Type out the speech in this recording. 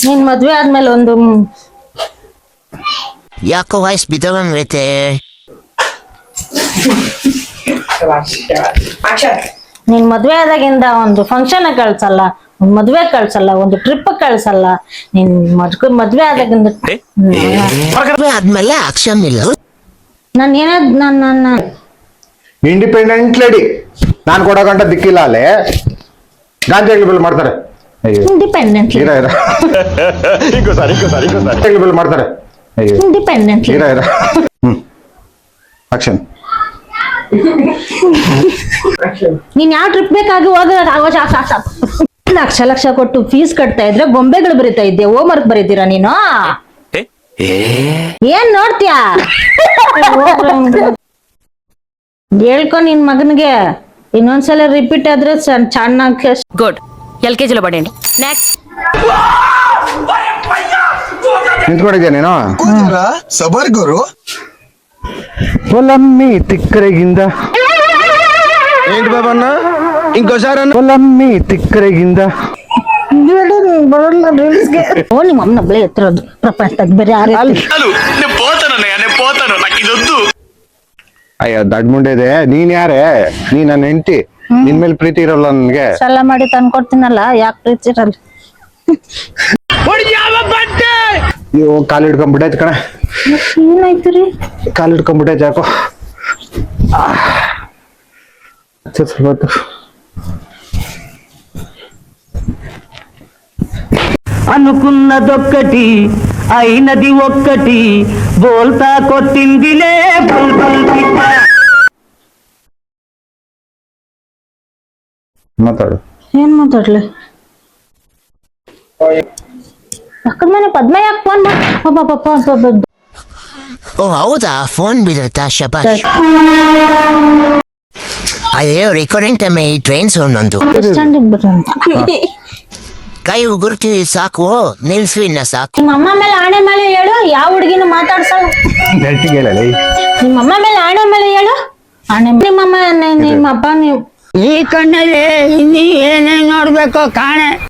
ನಿನ್ ಮದ್ವೆ ಆದ್ಮೇಲೆ ಒಂದು ಯಾಕೋ ವಾಯ್ಸ್ ಬಿದ್ದವಂಗೈತೆ. ನಿನ್ ಮದ್ವೆ ಆದಾಗಿಂದ ಒಂದು ಫಂಕ್ಷನ್ ಕಳ್ಸಲ್ಲ, ಒಂದ್ ಮದ್ವೆ ಕಳ್ಸಲ್ಲ, ಒಂದು ಟ್ರಿಪ್ ಕಳ್ಸಲ್ಲ. ನಿನ್ ಮದ್ವೆ ಆದಾಗಿಂದ ಆದ್ಮೇಲೆ ಆಕ್ಷನ್ ಇಲ್ಲ. ನಾನು ಏನಾದ್ ನನ್ನ ಇಂಡಿಪೆಂಡೆಂಟ್ ಲೇಡಿ ನಾನು ಕೊಡೋ ಗಂಟ ದಿಕ್ಕಿಲ್ಲ ಅಲ್ಲೇ ಗಾಂಜಾಗ್ಲಿ ಬಿಲ್ ಮಾಡ್ತಾರೆ. ಇಂಡಿಪೆಂಡೆಂಟ್ ಬಿಲ್ ಮಾಡ್ತಾರೆ. Independent action. ನೀನ್ ಯಾವ ಟ್ರಿಪ್ ಬೇಕಾಗಿ ಲಕ್ಷ ಲಕ್ಷ ಕೊಟ್ಟು ಫೀಸ್ ಕಟ್ತಾ ಇದ್ರೆ ಗೊಂಬೆಗಳು ಬರೀತಾ ಇದ್ದೆ, ಹೋಮ್ ವರ್ಕ್ ಬರೀತೀರಾ ನೀನು? ಏನ್ ನೋಡ್ತೀಯಾ? ಹೇಳ್ಕೊ ನಿನ್ ಮಗನ್ಗೆ, ಇನ್ನೊಂದ್ಸಲ ರಿಪೀಟ್ ಆದ್ರೆ ಚೆನ್ನಾಗಿ. గుడ్ ఎల్కేజీలో పడండి. నెక్స్ట్ ನಿಂತ್ಕೊಂಡಿದ್ಯಾ ನೀನು? ಸಬರ್ ಗುರು పొలమ్మి తిక్కరగింద ఏంటి బాబన్న ఇంకోసారి పొలమ్మి తిక్కరగింద. ಓ ನಿಮ್ಮ ಅಮ್ಮನ ಒಬ್ಳೆ ಎತ್ತಿರೋದು ಪ್ರಪಂಚದಾಗ ಬೇರೆ ಯಾರು ಅಯ್ಯೋ ದಡ್ ಮುಂಡೆ ಇದೆ. ನೀನ್ ಯಾರೇ? ನೀ ನನ್ನ ಹೆಂಡತಿ, ನಿನ್ ಮೇಲೆ ಪ್ರೀತಿ ಇರಲ್ಲ ನನ್ಗೆ. ಸಾಲ ಮಾಡಿ ತಂದ್ಕೊಡ್ತೀನಲ್ಲ, ಯಾಕೆ ಪ್ರೀತಿ ಇರಲ್ಲ? ಅಯ್ಯೋ ಕಾಲು ಹಿಡ್ಕೊಂಡ್ಬಿಟ್ಟೈತ್ ಕಣ, ಏನಾಯ್ತು ರೀ? ಕಾಲು ಹಿಡ್ಕೊಂಡ್ಬಿಟ್ಟೈತೆ ಯಾಕೋ. ಸ್ವಲ್ಪ ಹೊತ್ತು. అనుకున్నదొక్కటి అయినది ఒక్కటి బోల్తా కొట్టిందిలే బుల్బుల్ పిట్ట. ಮಾತಾಡು. ಏನ್ ಮಾತಾಡ್ಲಿ? ಪಕ್ಕದ ಮನೆ ಪದ್ಮ ಯಾಕೆ ಫೋನ್ ಓ ಹೌದಾ, ಫೋನ್ ಬಿಡುತ್ತಾ? ಶಬಾಷ್. ಅಯ್ಯೋ ರೆಕಾರ್ಡಿಂಗ್ ಟೈಮ್ ಟ್ರೈನ್ ಸೌಂಡ್ ಒಂದು. ಸ್ಟ್ಯಾಂಡಿಗೆ ಬರಂತ ಕೈ ಉಗುರ್ತೀವಿ ಸಾಕು, ನಿಲ್ಸ್ವಿ ಇನ್ನ ಸಾಕು. ನಿಮ್ಮ ಅಮ್ಮ ಮೇಲೆ ಆಣೆ ಮೇಲೆ ಹೇಳು, ಯಾವ ಹುಡುಗಿನ ಮಾತಾಡ್ಸಲ್ಲ. ನೆಟ್ಟಿಗೆ ಹೇಳಲ್ಲ. ನಿಮ್ಮ ಅಮ್ಮ ಮೇಲೆ ಆಣೆ ಮೇಲೆ ಹೇಳು. ಆಣೆ ನಿಮ್ಮಮ್ಮ ನಿಮ್ಮ ಅಪ್ಪ ನೀವು ಈ ಕಣ್ಣಲ್ಲಿ ಇನ್ನೀ ಏನೇನ್ ನೋಡ್ಬೇಕೋ ಕಾಣೆ.